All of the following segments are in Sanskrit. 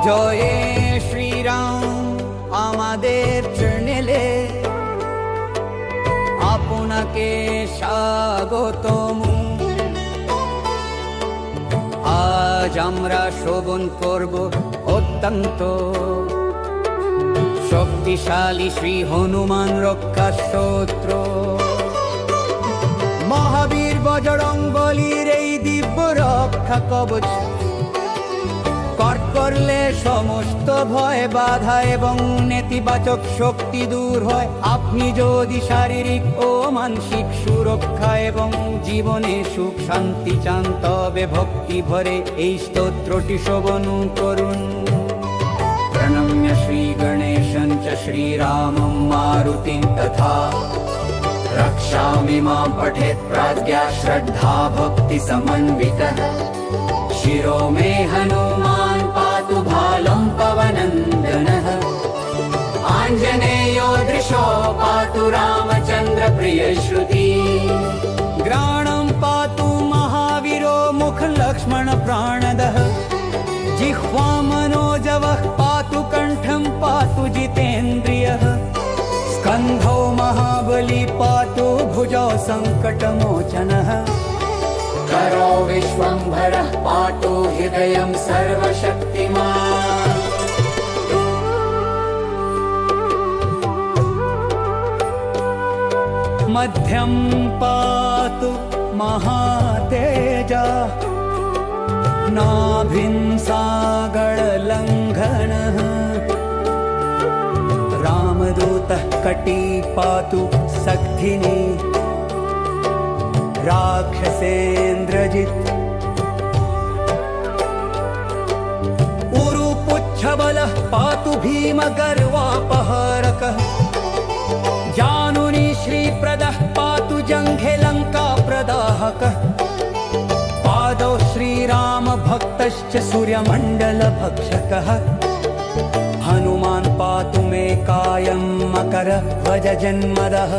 জয়ে শ্রীরাম আমাদের চরণেলে আপনাকে স্বাগতম। আজ আমরা শ্রবণ করব অত্যন্ত শক্তিশালী শ্রী হনুমান রক্ষা স্তোত্র। মহাবীর বজরংবলীর এই দিব্য রক্ষা কবচ পাঠ করলে সমস্ত ভয় বাধা এবং নেতিবাচক শক্তি দূর হয়। আপনি যদি শারীরিক ও মানসিক সুরক্ষা এবং জীবনে সুখ শান্তি চান তবে ভক্তি ভরে এই স্তোত্রটি শ্রবণ করুন। প্রণম্য শ্রী গণেশং চ শ্রীরামং মারুতিং তথা রক্ষামি মাম পঠেৎ প্রজ্ঞা শ্রদ্ধা ভক্তি সমন্वितः। शिरो मे हनुमान पातु भालं पवनन्दनः। आञ्जनेयो दृशो पातु रामचन्द्र प्रियश्रुति। ग्राणं पातु महावीरो मुखलक्ष्मण प्राणदः। जिह्वा मनोजवः पातु कण्ठं पातु जितेन्द्रियः। स्कन्धौ महाबली पातु भुजौ सङ्कटमोचनः। करो विश्वम्भरः पातु हृदयं सर्वशक्तिमान्। मध्यं पातु महातेजा। नाभिं सागरलङ्घनः। रामदूतः कटी पातु सख्धिनी। राक्षसेन्द्रजित् उरुपुच्छबलः पातु भीमगर्वापहरकः। जानुनी श्रीप्रदः पातु जङ्घे लङ्काप्रदाहकः। पादौ श्रीरामभक्तश्च सूर्यमण्डलभक्षकः। हनुमान् पातु मे कायं मकरध्वजजन्मदः।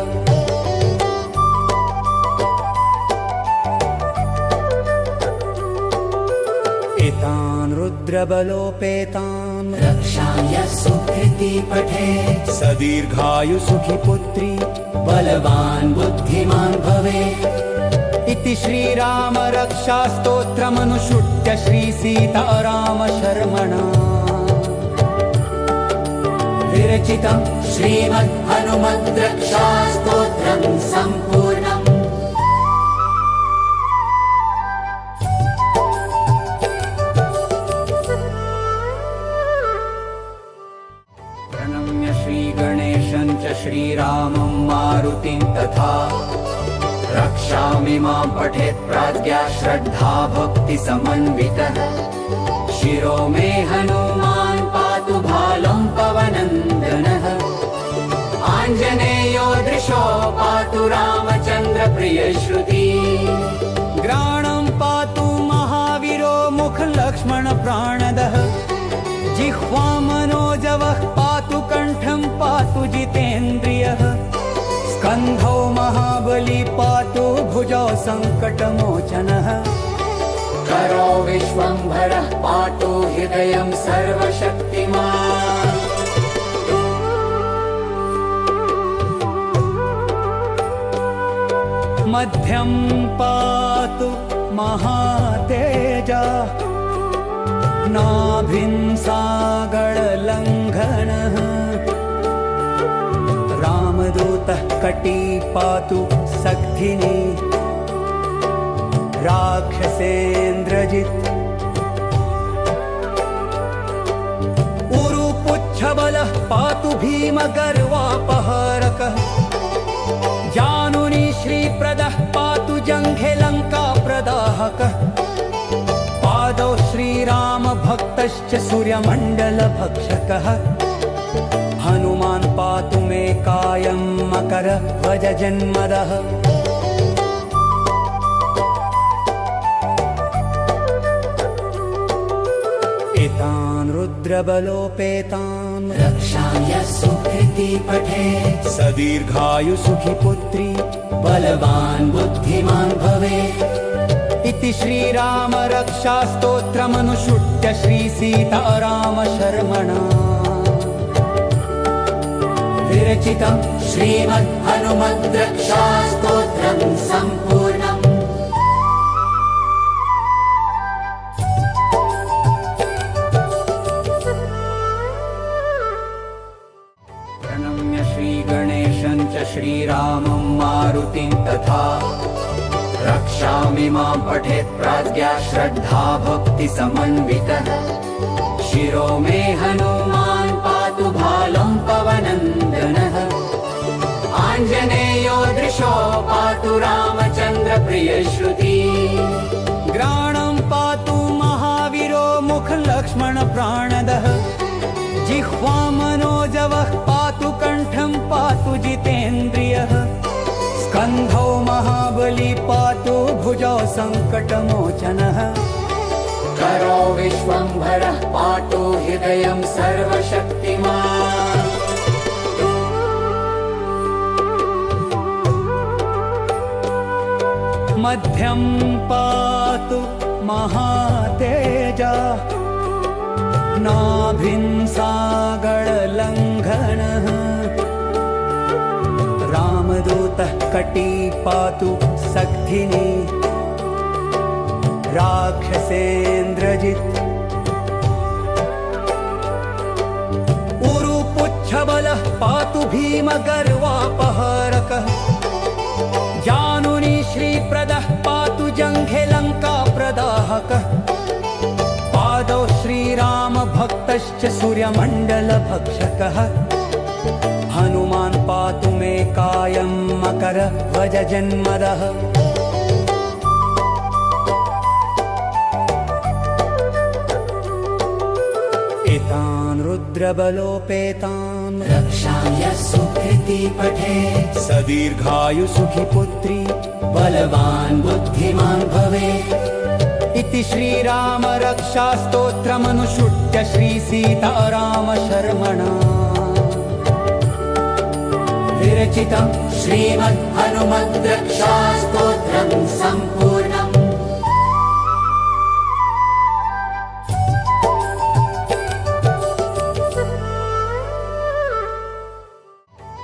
एतान् रुद्रबलोपेतान् रक्षाय सुकृति पठे। सदीर्घायु सुखी पुत्री बलवान् बुद्धिमान् भवेत्। इति श्रीराम रक्षा स्तोत्रमनुसृत्य श्री सीताराम शर्मणा विरचितं श्रीमद् हनुमद् रक्षा स्तोत्रं सम्पूर्णम्। प्रणम्य श्री गणेशं च श्रीरामं मारुतिं तथा रक्षामि मां पठेत् प्रज्ञा श्रद्धा भक्ति समन्वितः। शिरो मे हनुमान पातु भालं पवनन्दनः। आञ्जनेयो दृशो पातु रामचन्द्र प्रियश्रुति। ग्राणं पातु महावीरो मुखलक्ष्मण प्राणदः। जिह्वा मनोजवः पातु कण्ठं पातु जितेन्द्रियः। स्कन्धौ महाबली पातु भुजौ सङ्कटमोचनः। करो विश्वम्भरः पातु हृदयं सर्वशक्तिमान्। मध्यं पातु महातेजा। नाभिं सागरलङ्घनः। रामदूतः कटी पातु सख्धिनी। राक्षसेन्द्रजित् उरुपुच्छबलः पातु भीमगर्वापहरकः। जानुनी श्रीप्रदः पातु जङ्घे लङ्काप्रदाहकः। पादौ श्रीरामभक्तश्च सूर्यमण्डलभक्षकः। हनुमान् पातु मे कायं मकरध्वजजन्मदः। एतान् रुद्रबलोपेतान् रक्षाय सुकृति पठे। सदीर्घायु सुखी पुत्री बलवान् बुद्धिमान् भवेत्। इति श्रीराम रक्षास्तोत्रमनुसृत्य श्रीसीताराम शर्मणा विरचितं श्रीमद्हनुमद्रक्षास्तोत्रं सम्पूर्णम्। प्रणम्य श्रीगणेशं च श्रीरामं मारुतिं तथा रक्षामि मां पठेत् प्राज्ञा श्रद्धा भक्ति समन्वितः। शिरो मे हनुमान् पातु भालं पवनन्दनः। आञ्जनेयो दृशो पातु रामचन्द्र प्रियश्रुति। ग्राणं पातु महावीरो मुखलक्ष्मण प्राणदः। जिह्वा मनोजवः पातु कण्ठं पातु जितेन्द्रियः। स्कन्धौ महाबली पातु भुजौ सङ्कटमोचनः। करो विश्वम्भरः पातु हृदयं सर्वशक्तिमान्। मध्यं पातु महातेजा। नाभिं सागरलङ्घनः। रामदूतः कटी पातु सख्धिनी। राक्षसेन्द्रजित् उरुपुच्छबलः पातु भीमगर्वापहरकः। जानुनी श्रीप्रदः पातु जङ्घे लङ्काप्रदाहकः। पादौ श्रीरामभक्तश्च सूर्यमण्डलभक्षकः। हनुमान् पातु मे कायं मकरध्वजजन्मदः। एतान् रुद्रबलोपेतान् रक्षाम्य सुकृती पठेत्। सदीर्घायु सुखी पुत्री बलवान् बुद्धिमान् भवेत्। इति श्रीराम रक्षास्तोत्रमनुसृत्य श्रीसीताराम शर्मणा विरचितं श्रीमद्हनुमद्रक्षास्तोत्रं सम्पूर्णम्।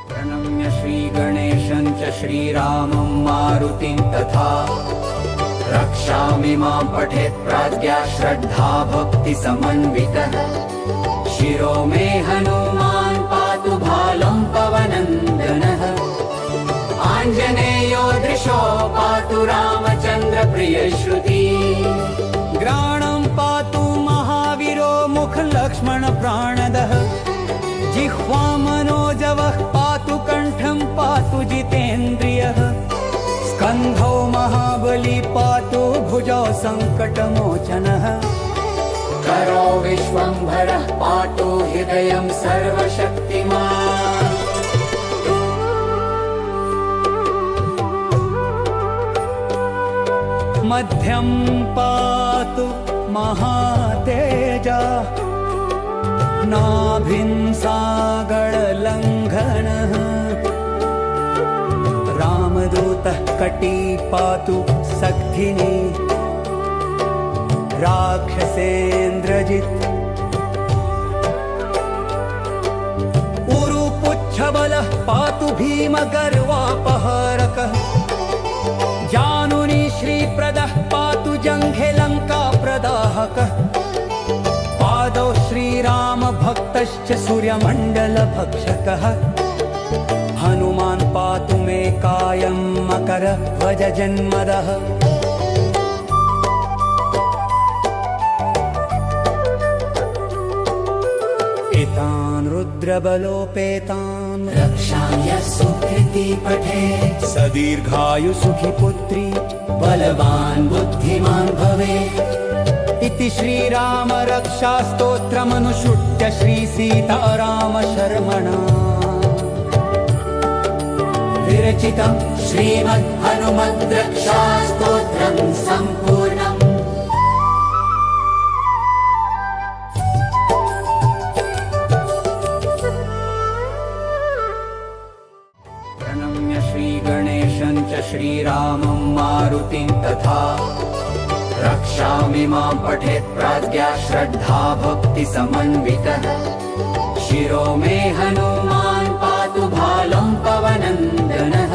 प्रणम्य श्रीगणेशं च श्रीरामं मारुतिं तथा रक्षामि मां पठेत् प्राज्ञा श्रद्धा भक्ति समन्वितः। शिरो मे हनुमान् पातु भालं पवनन्दनः। आञ्जनेयो दृशो पातु रामचन्द्र प्रियश्रुति। ग्राणं पातु महावीरो मुखलक्ष्मण प्राणदः। जिह्वा मनोजवः पातु कण्ठं पातु जितेन्द्रियः। स्कन्धौ महाबली पातु भुजौ सङ्कटमोचनः। करो विश्वम्भरः पातु हृदयं सर्वशक्तिमान्। मध्यं पातु महातेजा। नाभिं सागरलङ्घनः। रामदूतः कटी पातु सख्धिनी। राक्षसेन्द्रजित् उरुपुच्छबलः पातु भीमगर्वापहरकः। जानुनी श्रीप्रदः पातु जङ्घे लङ्काप्रदाहकः। पादौ श्रीरामभक्तश्च सूर्यमण्डलभक्षकः। हनुमान् पातु मे कायं मकरध्वजजन्मदः। एतान् रुद्रबलोपेतान् रक्षाम्य सुकृती पठेत्। सदीर्घायु सुखी पुत्री बलवान् बुद्धिमान् भवेत्। इति श्रीराम रक्षास्तोत्रमनुसृत्य श्रीसीताराम शर्मणा विरचितं श्रीमद्हनुमद्रक्षास्तोत्रं सम्पूर्णम्। प्रणम्य श्रीगणेशं च श्रीरामं मारुतिं तथा रक्षामि मां पठेत् प्राज्ञा श्रद्धा भक्ति समन्वितः शिरो मे हनुमान् पातु भालं पवनन्दनः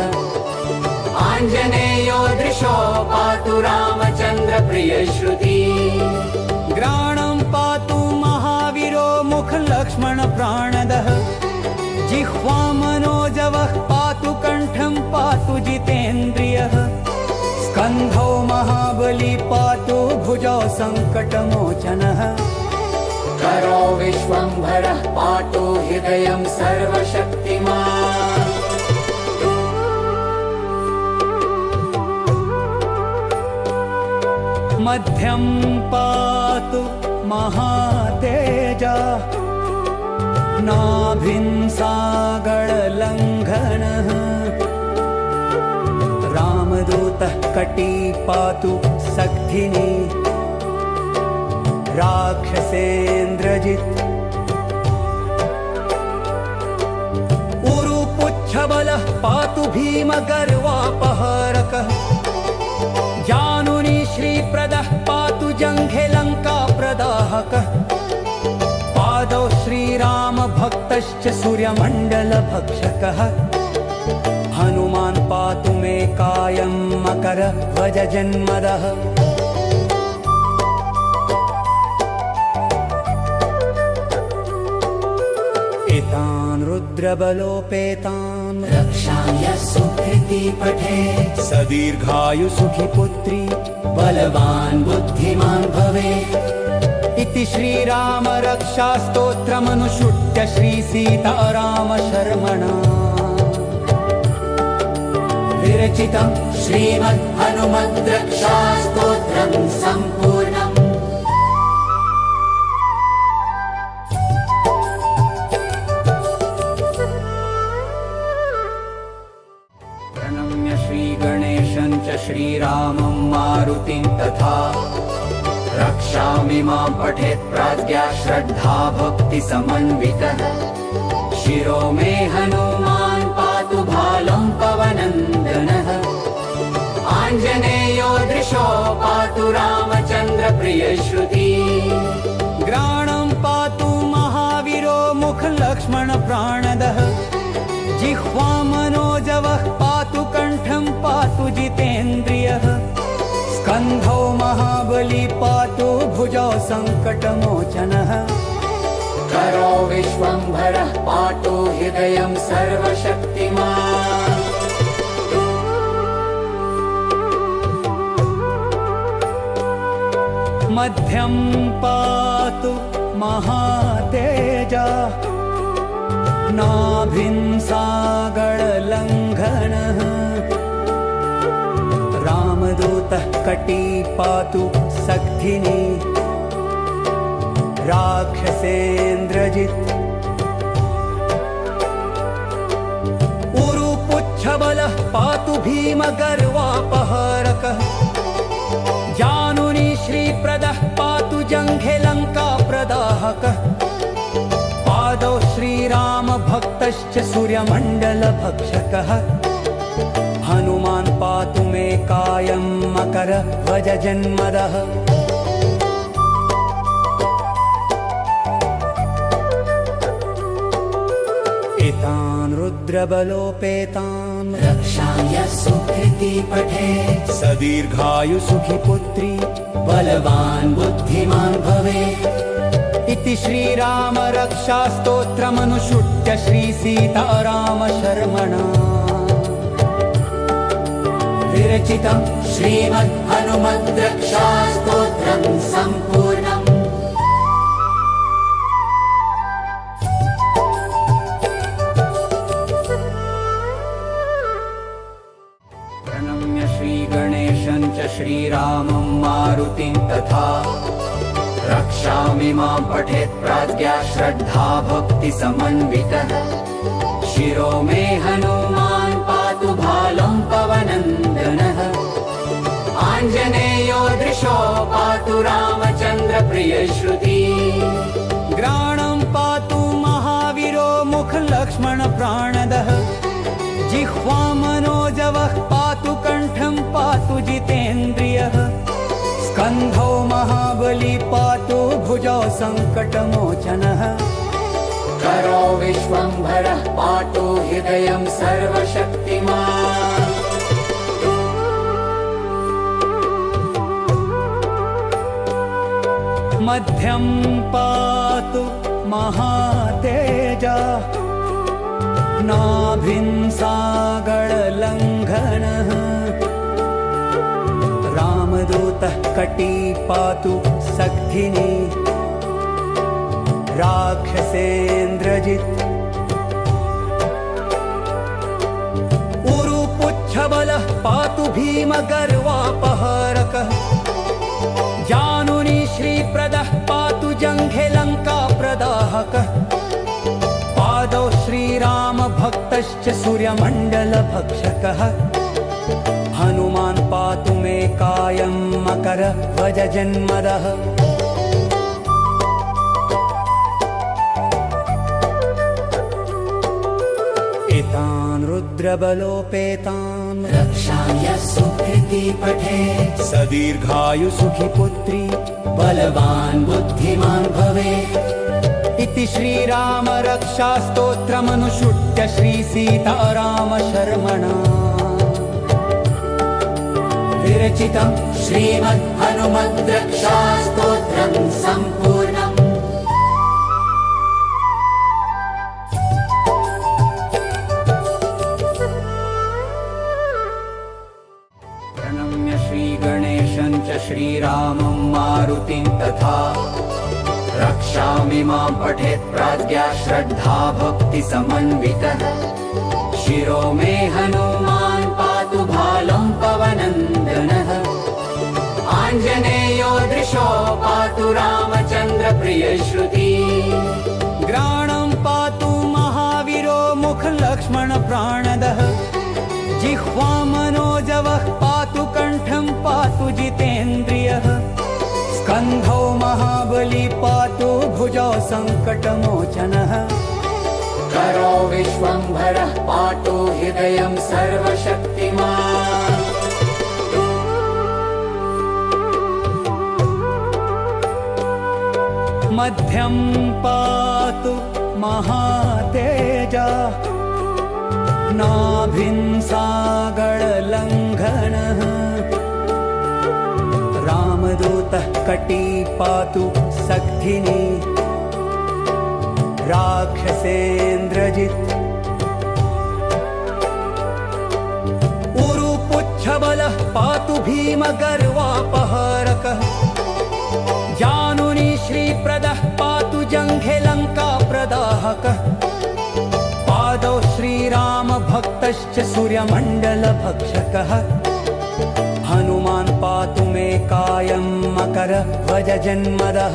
आञ्जनेयो दृशो पातु रामचन्द्र प्रियश्रुति ग्राणं पातु महावीरो मुख लक्ष्मण प्राणदः जिह्वा मनोजवः पातु कण्ठं पातु जितेन्द्रियः स्कन्धौ महाबली पातु भुजौ सङ्कटमोचनः करो विश्वम्भरः पातु हृदयं सर्वशक्तिमान् मध्यं पातु महातेजा नाभिं सागरलङ्घनः रामदूतः कटी पातु सख्धिनी राक्षसेन्द्रजित् उरुपुच्छबलः पातु भीमगर्वापहरकः जानुनी श्रीप्रदः पातु जङ्घे लङ्काप्रदाहकः पादौ श्रीरामभक्तश्च सूर्यमण्डलभक्षकः हनुमान् पातु मे कायं मकरध्वजजन्मदः एतान् रुद्रबलोपेतान् रक्षाम्यः सुकृती पठेत् सदीर्घायु सुखी पुत्री बलवान् बुद्धिमान् भवेत् इति श्रीराम रक्षा स्तोत्रमनुसृत्य श्री सीताराम शर्मणा विरचितं श्रीमद् हनुमद् रक्षा स्तोत्रं सम्पूर्णम् प्रणम्य श्रीगणेशं च श्रीरामं मारुतिं तथा रक्षामि मां पठेत् प्राज्ञा श्रद्धा भक्ति समन्वितः शिरो मे हनुमान् पातु भालं पवनन्दनः आञ्जनेयो दृशो पातु रामचन्द्र प्रियश्रुति ग्राणं पातु महावीरो मुख लक्ष्मण प्राणदः जिह्वा मनोजवः पातु कण्ठं पातु जितेन्द्रियः स्कन्धौ महाबली पातु भुजौ सङ्कटमोचनः करो विश्वम्भरः पातु हृदयं सर्वशक्तिमान् मध्यं पातु महातेजा नाभिं सागरलङ्घनः रामदूतः कटी पातु सख्धिनी राक्षसेन्द्रजित् उरुपुच्छबलः पातु भीमगर्वापहरकः जानुनी श्रीप्रदः पातु जङ्घे लङ्काप्रदाहकः पादौ श्रीरामभक्तश्च सूर्यमण्डलभक्षकः हनुमान् पातु मे कायं मकरध्वजजन्मदः एतान् रुद्रबलोपेतान् रक्षाम्यः सुकृती पठेत् सदीर्घायु सुखी पुत्री बलवान् बुद्धिमान् भवेत् इति श्रीराम रक्षा स्तोत्रमनुसृत्य श्री सीताराम शर्मणा विरचितं श्रीमद् हनुमद् रक्षा स्तोत्रं सम्पूर्णम् प्रणम्य श्रीगणेशं च श्रीरामं मारुतिं तथा रक्षामि मां पठेत् प्राज्ञा श्रद्धा भक्ति समन्वितः शिरो मे हनुमान् पातु भालं पवनन्दनः आञ्जनेयो दृशो पातु रामचन्द्र प्रियश्रुति ग्राणं पातु महावीरो मुख लक्ष्मण प्राणदः जिह्वा मनोजवः पातु कण्ठं पातु जितेन्द्रियः स्कन्धौ महाबली पातु भुजौ सङ्कटमोचनः करो विश्वम्भरः पातु हृदयं सर्वशक्तिमान् मध्यं पातु महातेजा नाभिं सागरलङ्घनः रामदूतः कटी पातु सक्थिनी राक्षसेन्द्रजित् उरुपुच्छबलः पातु भीमगर्वापहरकः जानुनी श्रीप्रदः पातु जङ्घे लङ्काप्रदाहकः पादौ श्रीरामभक्तश्च सूर्यमण्डलभक्षकः हनुमान् पातु मे कायं मकरध्वजजन्मदः एतान् रुद्रबलोपेतान् रक्षाम्यः सुकृती पठे सदीर्घायुसुखी पुत्री बलवान् बुद्धिमान् भवेत् इति श्रीराम रक्षास्तोत्रमनुसृत्य श्रीसीतारामशर्मणा विरचितं श्रीमद्हनुमद्रक्षास्तोत्रं सम्पूर्णम् प्रणम्य श्रीगणेशं च श्रीरामं मारुतिं तथा रक्षामि मां पठेत् प्राज्ञा श्रद्धा भक्ति समन्वितः शिरो मे हनुमान् पातु भालं पवनन्दनः आञ्जनेयो दृशो पातु रामचन्द्र प्रियश्रुति ग्राणं पातु महावीरो मुखलक्ष्मण प्राणदः जिह्वा मनोजवः पातु कण्ठं पातु जितेन्द्रियः स्कन्धौ महाबली पातु भुजौ सङ्कटमोचनः करो विश्वम्भरः पातु हृदयं सर्वशक्तिमान् मध्यं पातु महातेजा नाभिं सागरलङ्घनः रामदूतः कटी पातु सक्थिनी राक्षसेन्द्रजित् उरुपुच्छबलः पातु भीमगर्वापहरकः जानुनी श्रीप्रदः पातु जङ्घे लङ्काप्रदाहकः पादौ श्रीरामभक्तश्च सूर्यमण्डलभक्षकः हनुमान् पातु मे कायं मकरध्वजजन्मदः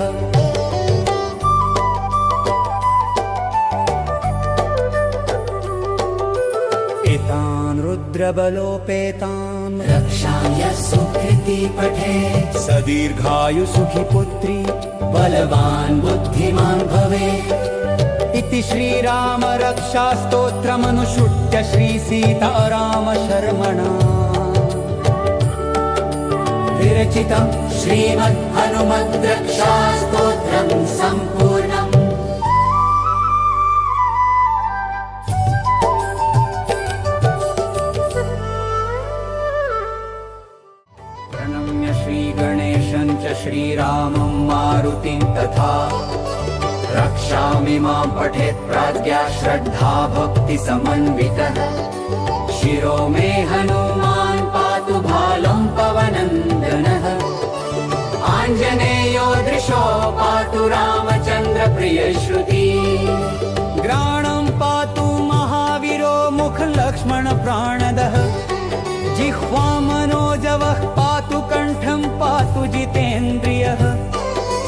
एतान् रुद्रबलोपेतान् रक्षाम्यः सुकृती पठे सदीर्घायुसुखी पुत्री बलवान् बुद्धिमान् भवेत् इति श्रीराम रक्षास्तोत्रमनुसृत्य श्रीसीतारामशर्मणा विरचितं श्रीमद्हनुमद्रक्षास्तोत्रं सम्पूर्णम् प्रणम्य श्रीगणेशं च श्रीरामं मारुतिं तथा रक्षामि मां पठेत् प्राज्ञा श्रद्धा भक्ति समन्वितः शिरो मे हनुमान् पातु भालं पवनन्दनः आञ्जनेयो दृशो पातु रामचन्द्र प्रियश्रुति ग्राणं पातु महावीरो मुखलक्ष्मण प्राणदः जिह्वा मनोजवः पातु कण्ठं पातु जितेन्द्रियः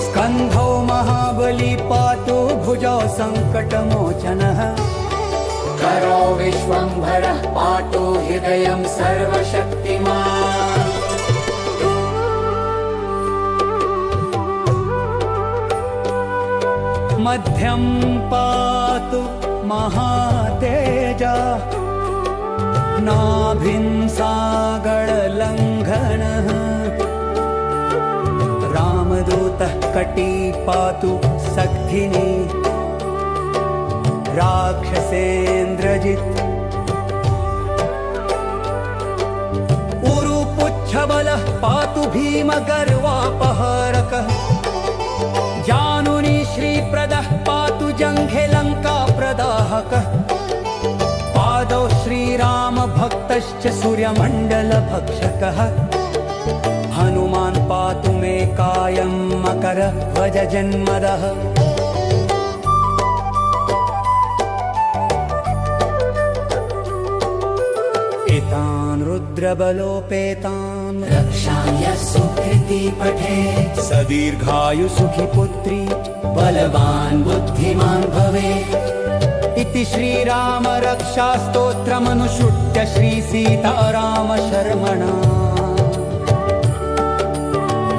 स्कन्धौ महाबली पातु भुजौ सङ्कटमोचनः करो विश्वम्भरः पातु हृदयं सर्वशक्तिमान् मध्यं पातु महातेजा नाभिं सागरलङ्घनः रामदूतः कटी पातु सक्थिनी राक्षसेन्द्रजित् उरुपुच्छबलः पातु भीमगर्वापहरकः जानुनी श्रीप्रदः पातु जङ्घे लङ्काप्रदाहकः पादौ श्रीरामभक्तश्च सूर्यमण्डलभक्षकः हनुमान् पातु मे कायं मकरध्वजजन्मदः एतान् रुद्रबलोपेतान् रक्षाय सुकृति पठे सदीर्घायु सुखी पुत्री बलवान् बुद्धिमान् भवे इति श्रीराम रक्षा स्तोत्रमनुसृत्य श्री सीताराम शर्मणा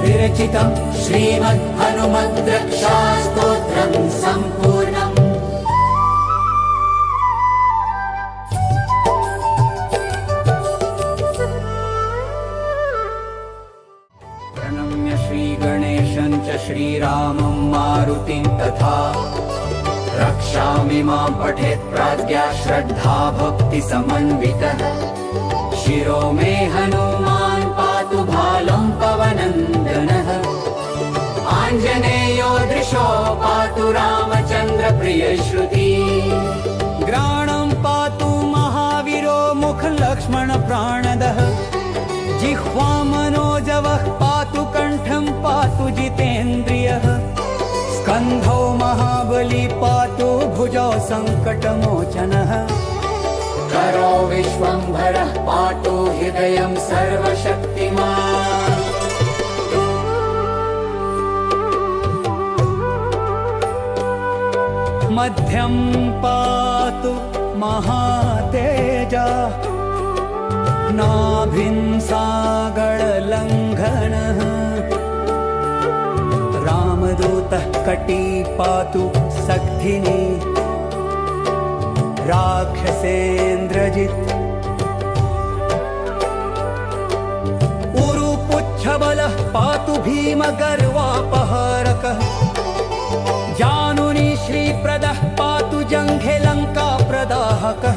विरचितं श्रीमद् हनुमद् रक्षा स्तोत्रं सम्पूर्णम्। प्रणम्य श्रीगणेशं च श्रीरामं मारुतिं तथा रक्षामि मां पठेत् प्राज्ञा श्रद्धा भक्ति समन्वितः शिरो मे हनुमान् पातु भालं पवनन्दनः आञ्जनेयो दृशो पातु रामचन्द्र प्रियश्रुति ग्राणं पातु महावीरो मुखलक्ष्मण प्राणदः जिह्वा मनोजवः पातु कण्ठं पातु जितेन्द्रियः स्कन्धौ महाबली पातु भुजौ सङ्कटमोचनः करो विश्वम्भरः पातु हृदयं सर्वशक्तिमान् मध्यं पातु महातेजा नाभिं सागरलङ्घनः रामदूतः कटी पातु सक्थिनी राक्षसेन्द्रजित् उरुपुच्छबलः पातु भीमगर्वापहरकः जानुनी श्रीप्रदः पातु जङ्घे लङ्काप्रदाहकः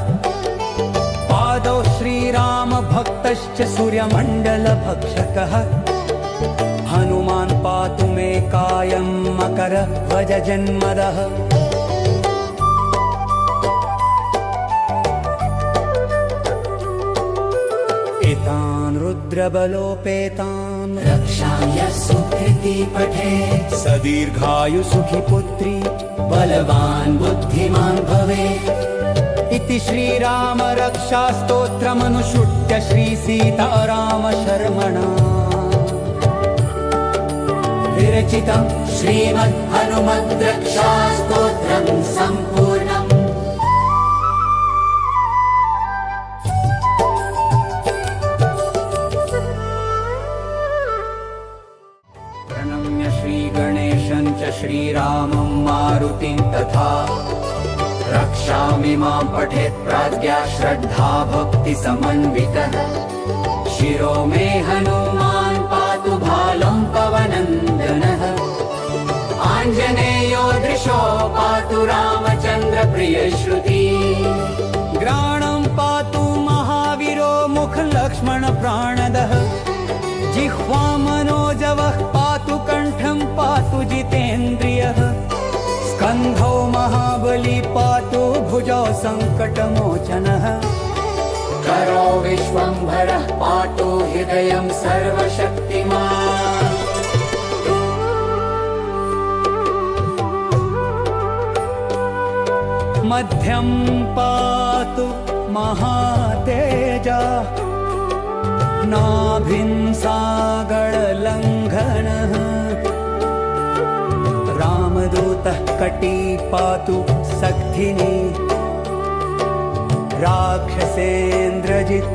पादौ श्रीरामभक्तश्च सूर्यमण्डलभक्षकः हनुमान् पातु मे कायं मकरध्वजजन्मदः एतान् रुद्रबलोपेतान् रक्षाय सुकृति पठे सदीर्घायु सुखी पुत्री बलवान् बुद्धिमान् भवे इति श्रीराम रक्षा स्तोत्रमनुसृत्य श्री सीताराम शर्मणा विरचितं श्रीमद् हनुमद् रक्षा स्तोत्रं सम्पूर्णम्। प्रणम्य श्रीगणेशं च श्रीरामं मारुतिं तथा रक्षामि मां पठेत् प्राज्ञा श्रद्धा भक्ति समन्वितः शिरो मे हनुमान् पातु भालं पवनन्दनः आञ्जनेयो दृशो पातु रामचन्द्र प्रियश्रुति ग्राणं पातु महावीरो मुखलक्ष्मण प्राणदः जिह्वा मनोजवः पातु कण्ठं पातु जितेन्द्रियः स्कन्धौ महाबली पातु भुजौ सङ्कटमोचनः करो विश्वम्भरः पातु हृदयं सर्वशक्तिमान् मध्यं पातु महातेजा नाभिं सागरलङ्घनः रामदूतः कटी पातु सक्थिनी राक्षसेन्द्रजित्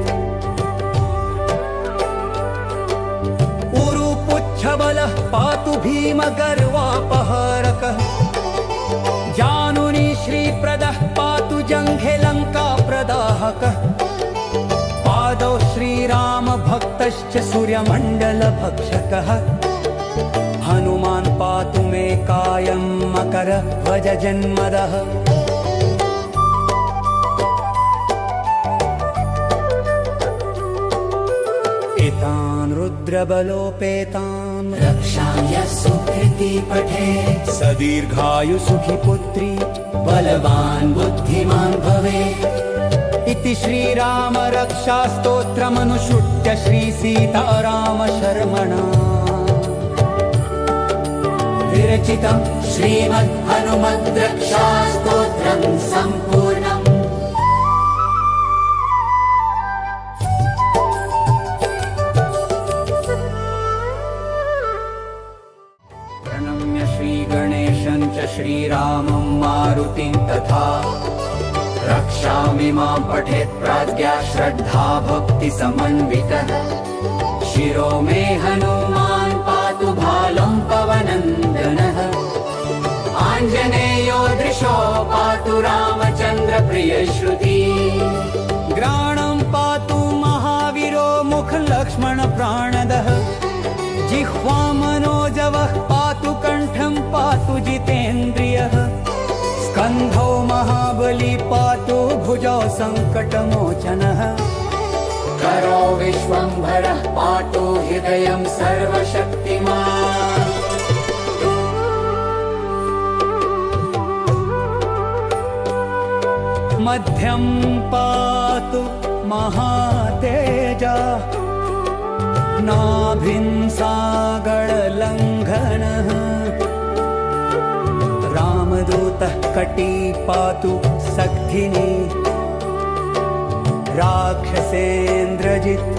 उरुपुच्छबलः पातु भीमगर्वापहरकः जानुनी श्रीप्रदः पातु जङ्घे लङ्काप्रदाहकः पादौ श्रीरामभक्तश्च सूर्यमण्डलभक्षकः हनुमान् पातु मे कायं मकरध्वज जन्मदः एतान् रुद्रबलोपेतान् रक्षाम्य सुकृति पठे सदीर्घायु सुखी पुत्री बलवान् बुद्धिमान् भवेत् इति श्रीराम रक्षा स्तोत्रमनुसृत्य श्री सीताराम शर्मणा विरचितं श्रीमद् हनुमद् रक्षा स्तोत्रं सम्पूर्णम्। प्रणम्य श्रीगणेशं च श्रीरामं मारुतिं तथा रक्षामि मां पठेत् प्राज्ञा श्रद्धा भक्ति समन्वितः शिरो मे हनुमान् पातु भालं पवनन्दनः आञ्जनेयो दृशो पातु रामचन्द्र प्रियश्रुति ग्राणं पातु महावीरो मुख लक्ष्मण प्राणदः जिह्वा मनोजवः पातु कण्ठं पातु जितेन्द्रियः स्कन्धौ महाबली पातु भुजौ सङ्कटमोचनः करो विश्वम्भरः पातु हृदयं सर्वशक्तिमान् मध्यं पातु महातेजा नाभिं सागरलङ्घनः रामदूतः कटी पातु सक्थिनी राक्षसेन्द्रजित्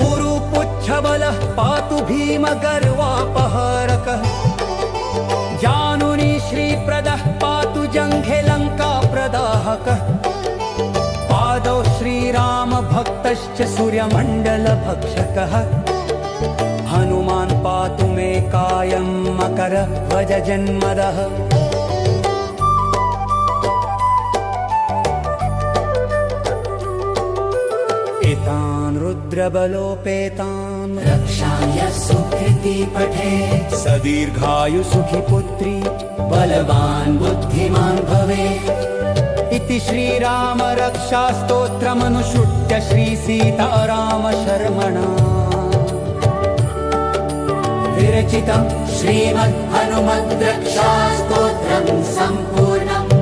उरुपुच्छबलः पातु भीमगर्वापहारकः जानुनी श्रीप्रदः पातु जङ्घे लङ्काप्रदाहकः पादौ श्रीरामभक्तश्च सूर्यमण्डलभक्षकः हनुमान् पातु मे कायं मकरध्वज जन्मदः एतान् रुद्रबलोपेतान् रक्षाम्य सुकृति पठे सदीर्घायु सुखी पुत्री बलवान् बुद्धिमान् भवेत् इति श्रीराम रक्षा स्तोत्रमनुसृत्य श्री सीताराम शर्मणा विरचितं श्रीमद् हनुमद् रक्षा स्तोत्रं सम्पूर्णम्।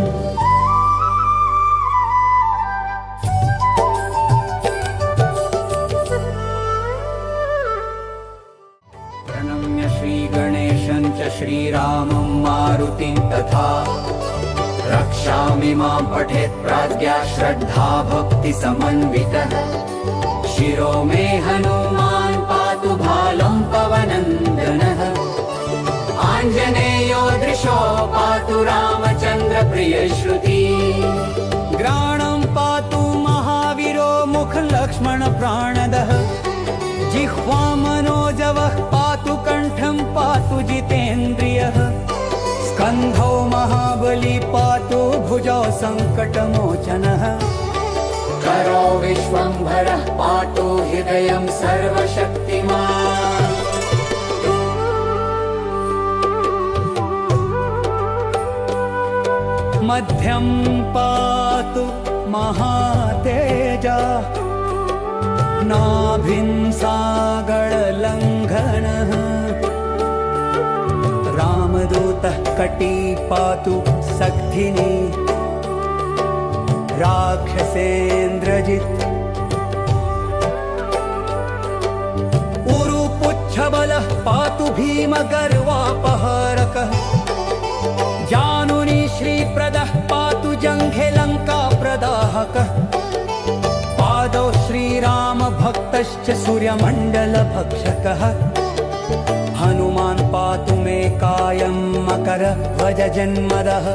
प्रणम्य श्रीगणेशं च श्रीरामं मारुतिं तथा रक्षामि मां पठेत् प्राज्ञा श्रद्धा भक्ति समन्वितः शिरो मे हनुमान् पातु भालं पवनन्दनः आञ्जनेयो दृशो पातु रामचन्द्र प्रियश्रुति ग्राणं पातु महावीरो मुख लक्ष्मण प्राणदः जिह्वा मनोजवः पातु कण्ठं पातु जितेन्द्रियः स्कन्धौ महाबली पातु भुजौ सङ्कटमोचनः करो विश्वम्भरः पातु हृदयं सर्वशक्तिमान् मध्यं पातु महातेजा नाभिं सागरलङ्घनः रामदूतः कटी पातु सक्थिनी राक्षसेन्द्रजित् उरुपुच्छबलः पातु भीमगर्वापहारकः जानुनी श्रीप्रदः पातु जङ्घे लङ्काप्रदाहकः पादौ श्रीरामभक्तश्च सूर्यमण्डलभक्षकः हनुमान् पातु मे कायं मकरध्वज जन्मदः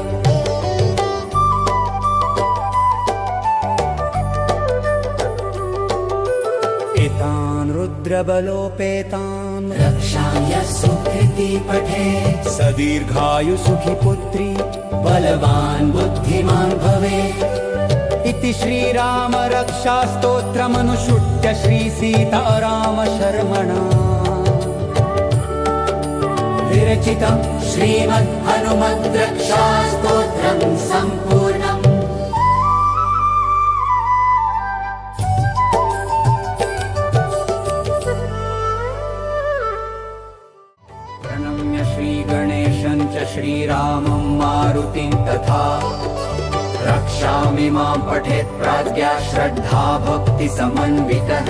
एतान् रुद्रबलोपेतान् रक्षाम्य सुकृति पठे सदीर्घायु सुखी पुत्री बलवान् बुद्धिमान् भवेत् इति श्रीराम रक्षा स्तोत्रमनुसृत्य श्री सीताराम शर्मणा विरचितं श्रीमद्हनुमद्रक्षास्तोत्रं सम्पूर्णम्। प्रणम्य श्रीगणेशं च श्रीरामं मारुतिं तथा रक्षामि मां पठेत् प्राज्ञा श्रद्धा भक्तिसमन्वितः।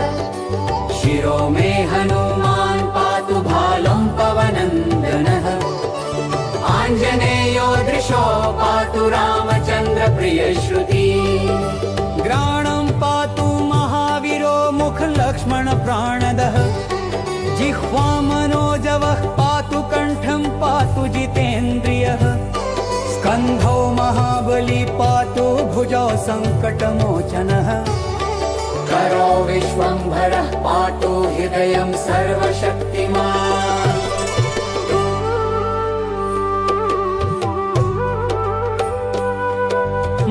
शिरो मे हनुमान् पातु भालं पवनन्दनः। आञ्जनेयो दृशो पातु रामचन्द्र प्रियश्रुति। ग्राणं पातु महावीरो मुखलक्ष्मण प्राणदः। जिह्वा मनोजवः पातु कण्ठं पातु जितेन्द्रियः। स्कन्धौ महाबली पातु भुजौ सङ्कटमोचनः। करो विश्वम्भरः पातु हृदयं सर्वशक्तिमान्।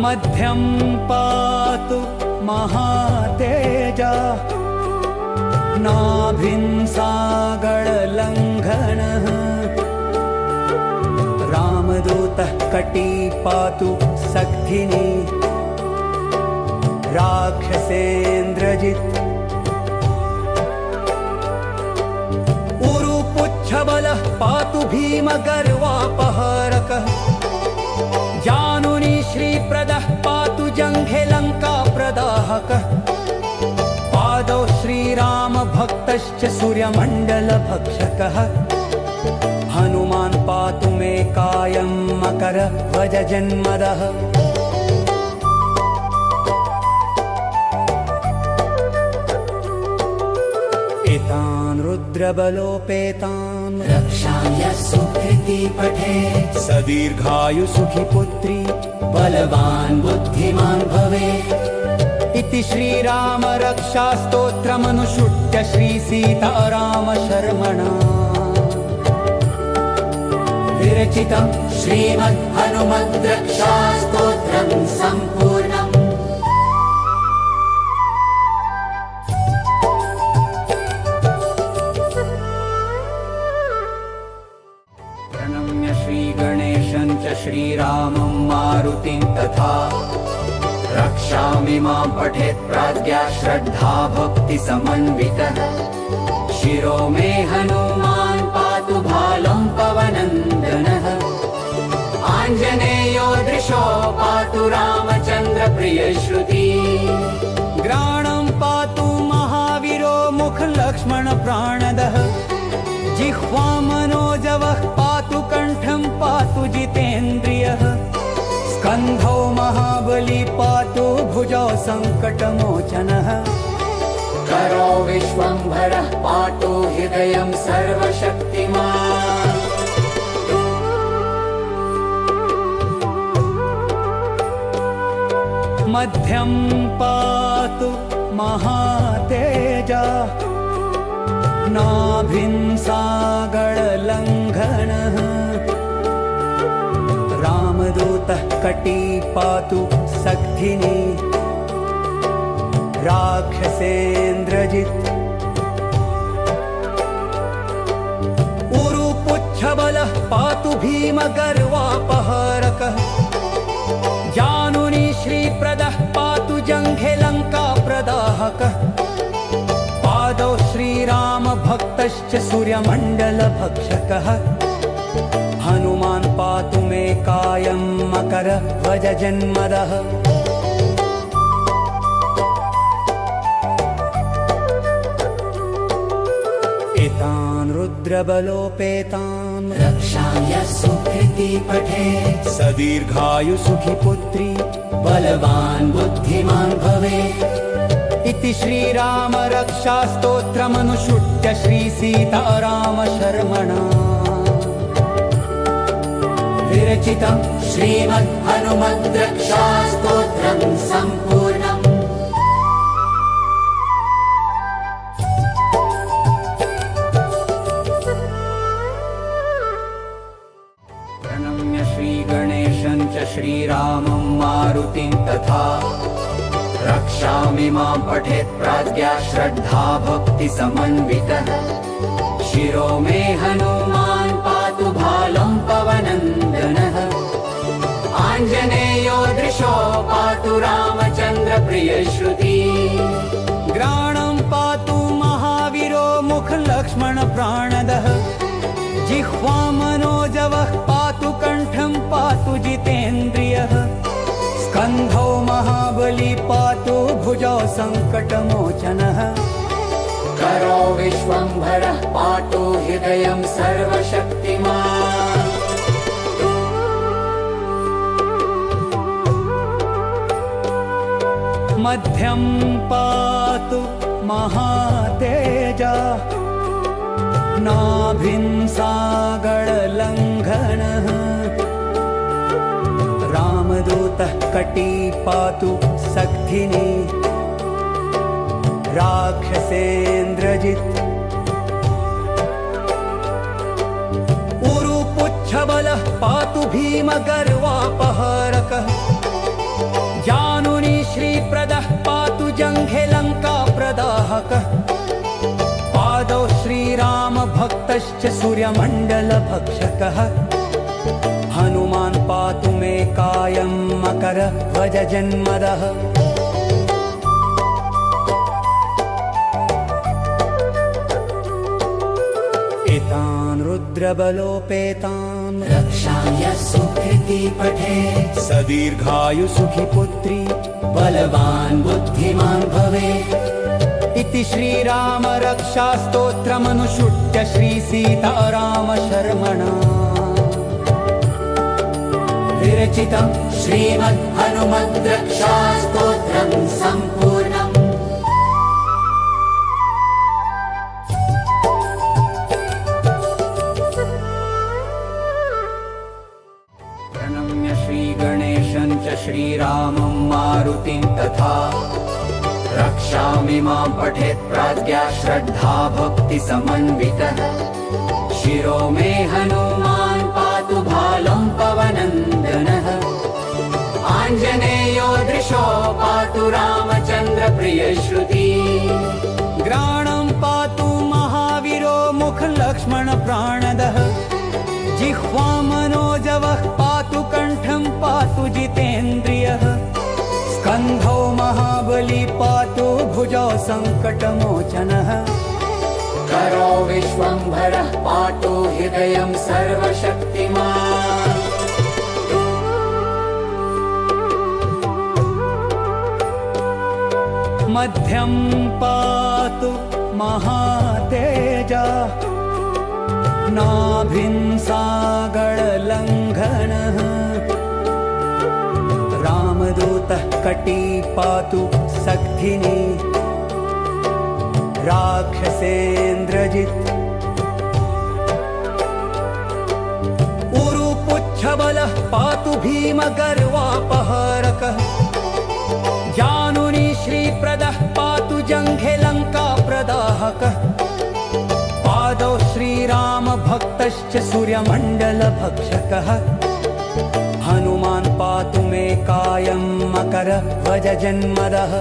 मध्यं पातु महातेजा। नाभिं सागरलङ्घनः। रामदूतः कटी पातु सक्थिनी। राक्षसेन्द्रजित् उरुपुच्छबलः पातु भीमगर्वापहारकः। जानुनी श्रीप्रदः पातु जङ्घे लङ्काप्रदाहकः। पादौ श्रीरामभक्तश्च सूर्यमण्डलभक्षकः। हनुमान् पातु मे कायं मकरध्वजजन्मदः। एतान् रुद्रबलोपेतान् रक्षाय सुकृति पठेत्। सदीर्घायुसुखी पुत्री बलवान् बुद्धिमान् भवेत्। इति श्रीराम रक्षास्तोत्रमनुसृत्य श्रीसीताराम शर्मणा विरचितं श्रीमद्हनुमद्रक्षास्तोत्रं सम्पूर्णम्। प्रणम्य श्रीगणेशं च श्रीरामं मारुतिं तथा रक्षामि मां पठेत् प्राज्ञा श्रद्धा भक्तिसमन्वितः। शिरो मे हनुमान् पातु भालं पवनन्दनः। आञ्जनेयो दृशो पातु रामचन्द्र प्रियश्रुति। ग्राणं पातु महावीरो मुखलक्ष्मण प्राणदः। जिह्वा मनोजवः पातु कण्ठं पातु जितेन्द्रियः। स्कन्धौ महाबली पातु भुजौ सङ्कटमोचनः। करो विश्वम्भरः पातु हृदयं सर्वशक्तिमान्। मध्यं पातु महातेजा। नाभिं सागरलङ्घनः। रामदूतः कटी पातु सक्थिनी। राक्षसेन्द्रजित् उरुपुच्छबलः पातु भीमगर्वापहारकः। जानुनी श्रीप्रदः पातु जङ्घे लङ्काप्रदाहकः। पादौ श्रीरामभक्तश्च सूर्यमण्डलभक्षकः। हनुमान् पातु मे कायं मकरध्वजजन्मदः। एतान् रुद्रबलोपेतान् रक्षाय सुकृति पठेत्। सदीर्घायुसुखी पुत्री बलवान् बुद्धिमान् भवेत्। इति श्रीराम रक्षास्तोत्रमनुसृत्य श्रीसीताराम शर्मणा विरचितं श्रीमद्हनुमद्रक्षास्तोत्रं सम्पूर्णम्। प्रणम्य श्रीगणेशं च श्रीरामं मारुतिं तथा रक्षामि मां पठेत् प्राज्ञा श्रद्धा भक्तिसमन्वितः। शिरो मे हनुमान् पातु आञ्जनेयो दृशो पातु रामचन्द्र प्रियश्रुति ग्राणं पातु महावीरो मुख लक्ष्मण प्राणदः जिह्वा मनोजवः पातु कण्ठं पातु जितेन्द्रियः स्कन्धौ महाबली पातु भुजौ सङ्कटमोचनः करो विश्वम्भरः पातु हृदयं सर्वशक्तिमान् मध्यं पातु महातेजा नाभिन्सागरलङ्घनः रामदूतः कटी पातु सक्थिनी राक्षसेन्द्रजित् उरुपुच्छबलः पातु भीमगर्वापहारकः जानुनी श्रीप्रदः पातु जङ्घे लङ्काप्रदाहकः पादौ श्रीरामभक्तश्च सूर्यमण्डलभक्षकः हनुमान् पातु मे कायं मकरध्वजजन्मदः एतान् रुद्रबलोपेतान् रक्षाय सुकृति पठेत् स दीर्घायुसुखी पुत्री बलवान् बुद्धिमान् भवेत् इति श्रीराम रक्षास्तोत्रमनुसृत्य श्रीसीताराम शर्मणा विरचितं श्रीमद् हनुमद् रक्षास्तोत्रं सम्पूर्णम् प्रणम्य श्रीगणेशं च श्रीरामं मारुतिं तथा रक्षामि मां पठेत् प्राज्ञा श्रद्धा भक्ति समन्वितः शिरो मे हनुमान् पातु भालं पवनन्दनः आञ्जनेयो दृशो पातु रामचन्द्र प्रियश्रुति ग्राणं पातु महावीरो मुख लक्ष्मण प्राणदः जिह्वा मनोजवः पातु कण्ठं पातु जितेन्द्रियः स्कन्धौ महाबली पातु भुजौ सङ्कटमोचनः करो विश्वम्भरः पातु हृदयं सर्वशक्तिमान् मध्यं पातु महातेजा नाभिन्सागरलङ्घनः रामदूतः कटी पातु सक्थिनी राक्षसेन्द्रजित् उरुपुच्छबलः पातु भीमगर्वापहारकः जानुनी श्रीप्रदः पातु जङ्घे लङ्काप्रदाहकः पादौ श्रीरामभक्तश्च सूर्यमण्डलभक्षकः हनुमान् पातु मे कायं मकरध्वजजन्मदः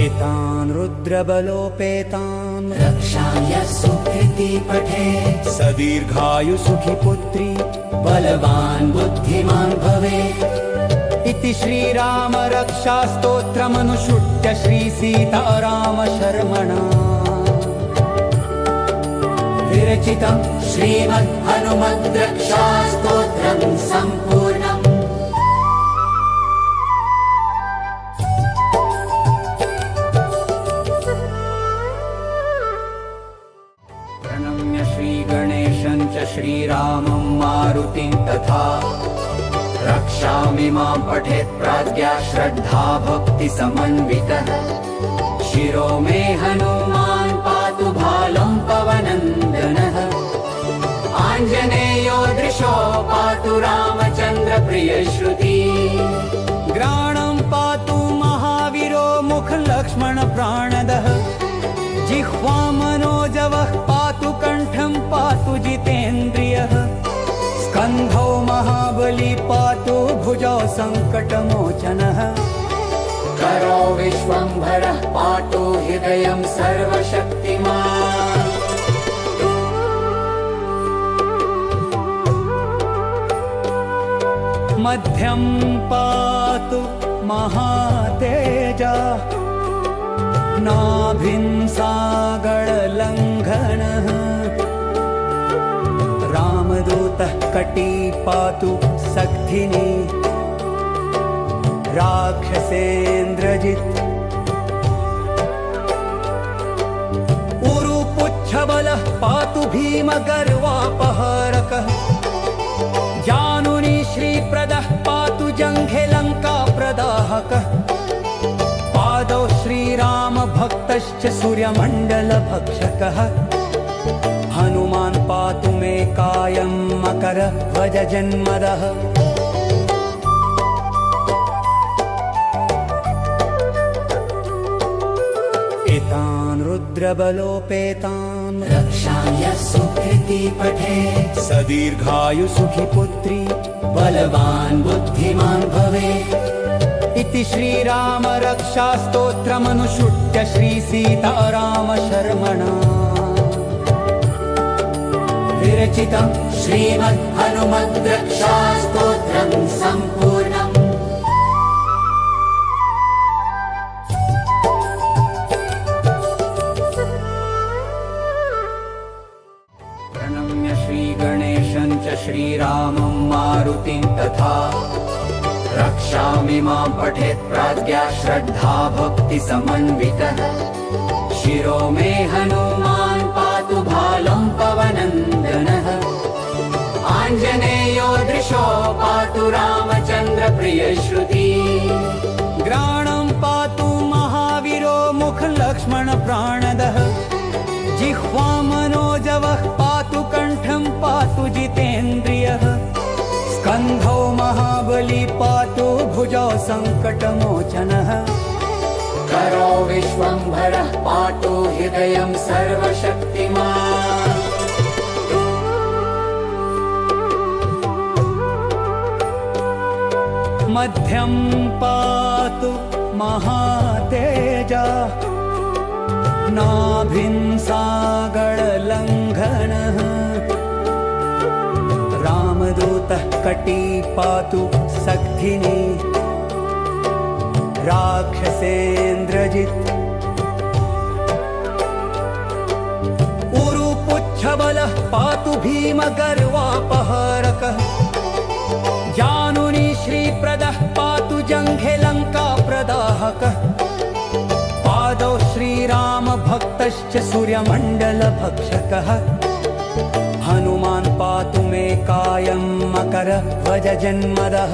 एतान् रुद्रबलोपेतान् रक्षाय सुकृति पठेत् स दीर्घायुसुखी पुत्री बलवान् बुद्धिमान् भवेत् इति श्रीराम रक्षास्तोत्रमनुसृत्य श्रीसीताराम शर्मणा विरचितं श्रीमद् हनुमद् रक्षास्तोत्रं सम्पूर्णम् प्रणम्य श्रीगणेशं च श्रीरामं मारुतिं तथा रक्षामि मां पठेत् प्राज्ञा श्रद्धा भक्ति समन्वितः शिरो मे हनुमान् पातु भालं पवनन्दनः आञ्जनेयो दृशो पातु रामचन्द्र प्रियश्रुति ग्राणं पातु महावीरो मुख लक्ष्मण प्राणदः जिह्वा मनोजवः पातु कण्ठं पातु जितेन्द्रियः स्कन्धौ महाबली पातु भुजौ सङ्कटमोचनः करो विश्वम्भरः पातु हृदयं सर्वशक्तिमान् मध्यं पातु महातेजा नाभिन्सागरलङ्घनः रामदूतः कटी पातु सक्थिनी राक्षसेन्द्रजित् उरुपुच्छबलः पातु भीमगर्वापहरकः जानुनी श्रीप्रदः पातु जङ्घे लङ्काप्रदाहकः पादौ श्रीरामभक्तश्च सूर्यमण्डलभक्षकः हनुमान् पातु मे कायं मकरध्वजजन्मदः एतान् रुद्रबलोपेतान् रक्षाय सुकृति पठे सदीर्घायु सुखी पुत्री बलवान् बुद्धिमान् भवे इति श्रीराम रक्षा स्तोत्रमनुसृत्य श्री सीताराम शर्मणा विरचितं श्रीमद् हनुमद् रक्षा स्तोत्रं सम्पूर्णम्। प्रणम्य श्रीगणेशं च श्रीरामं मारुतिं तथा रक्षामि मां पठेत् प्राज्ञा श्रद्धा भक्ति समन्वितः शिरो मे हनुमान् पातु भालं पवनन्दनः आञ्जनेयो दृशो पातु रामचन्द्र प्रियश्रुति ग्राणं पातु महावीरो मुखलक्ष्मण प्राणदः जिह्वा मनोजवः पातु कण्ठं पातु जितेन्द्रियः स्कन्धौ महाबली पातु भुजौ सङ्कटमोचनः करो विश्वम्भरः पातु हृदयं सर्वशक्तिमान् मध्यं पातु महातेजा नाभिन्सागरलङ्घनः रामदूतः कटी पातु सक्थिनी राक्षसेन्द्रजित् उरुपुच्छबलः पातु भीमगर्वापहरकः जानुनी श्रीप्रदः पातु जङ्घे लङ्काप्रदाहकः पादौ श्रीरामभक्तश्च सूर्यमण्डलभक्षकः हनुमान् पातु मे कायं मकरध्वजजन्मदः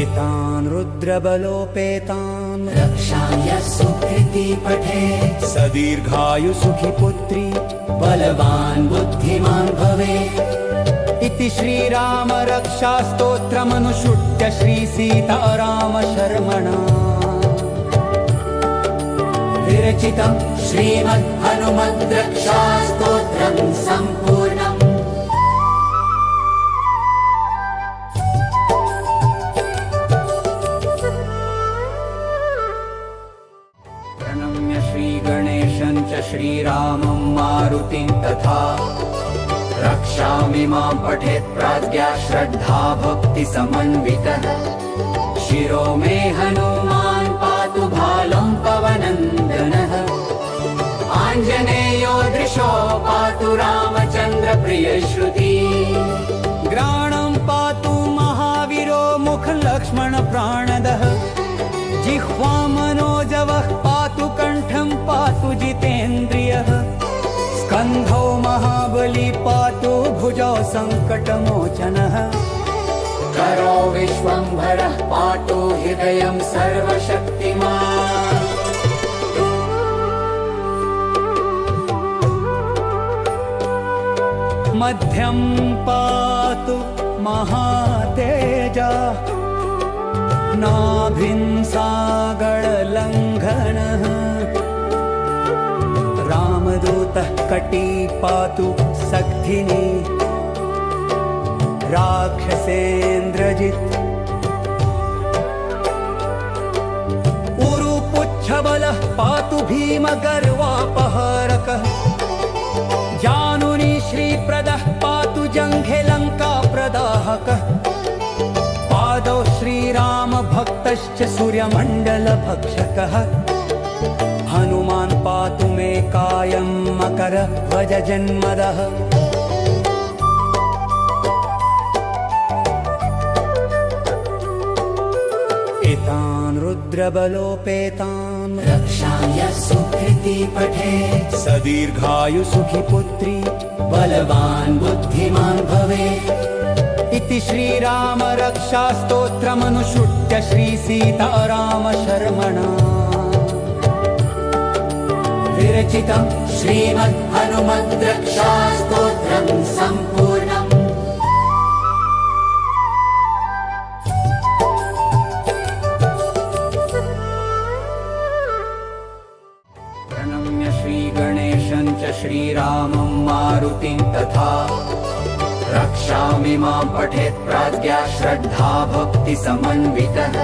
एतान् रुद्रबलोपेतान् रक्षाय सुकृति पठे सदीर्घायु सुखी पुत्री बलवान् बुद्धिमान् भवे इति श्रीराम रक्षा स्तोत्रमनुसृत्य श्री सीताराम शर्मणा विरचितं श्रीमद् हनुमद् रक्षा स्तोत्रं सम्पूर्णम्। प्रणम्य श्रीगणेशं च श्रीरामं मारुतिं तथा रक्षामि मां पठेत् प्राज्ञा श्रद्धा भक्ति समन्वितः शिरो मे हनुमान् पातु भालं पवनन्दनः आञ्जनेयो दृशो पातु रामचन्द्र प्रियश्रुति ग्राणं पातु महावीरो मुखलक्ष्मण प्राणदः जिह्वा मनोजवः पातु कण्ठं पातु जितेन्द्रियः स्कन्धौ महाबली पातु भुजौ सङ्कटमोचनः करो विश्वम्भरः पातु हृदयं सर्वशक्तिमान् मध्यं पातु महातेजा नाभिन्सागरलङ्घनः रामदूतः कटी पातु सक्थिनी राक्षसेन्द्रजित् उरुपुच्छबलः पातु भीमगर्वापहरकः जानुनी श्रीप्रदः पातु जङ्घे लङ्काप्रदाहकः पादौ श्रीरामभक्तश्च सूर्यमण्डलभक्षकः हनुमान् पातु मे कायं मकरध्वजजन्मदः एतान् रुद्रबलोपेतान् रक्षाय सुकृति पठे सदीर्घायु सुखी पुत्री बलवान् बुद्धिमान् भवे इति श्रीराम रक्षा स्तोत्रमनुसृत्य श्री सीताराम शर्मणा विरचितं श्रीमद् हनुमद् रक्षा स्तोत्रं सम्पूर्णम्। प्रणम्य श्रीगणेशं च श्रीरामं मारुतिं तथा रक्षामि मां पठेत् प्राज्ञा श्रद्धा भक्ति समन्वितः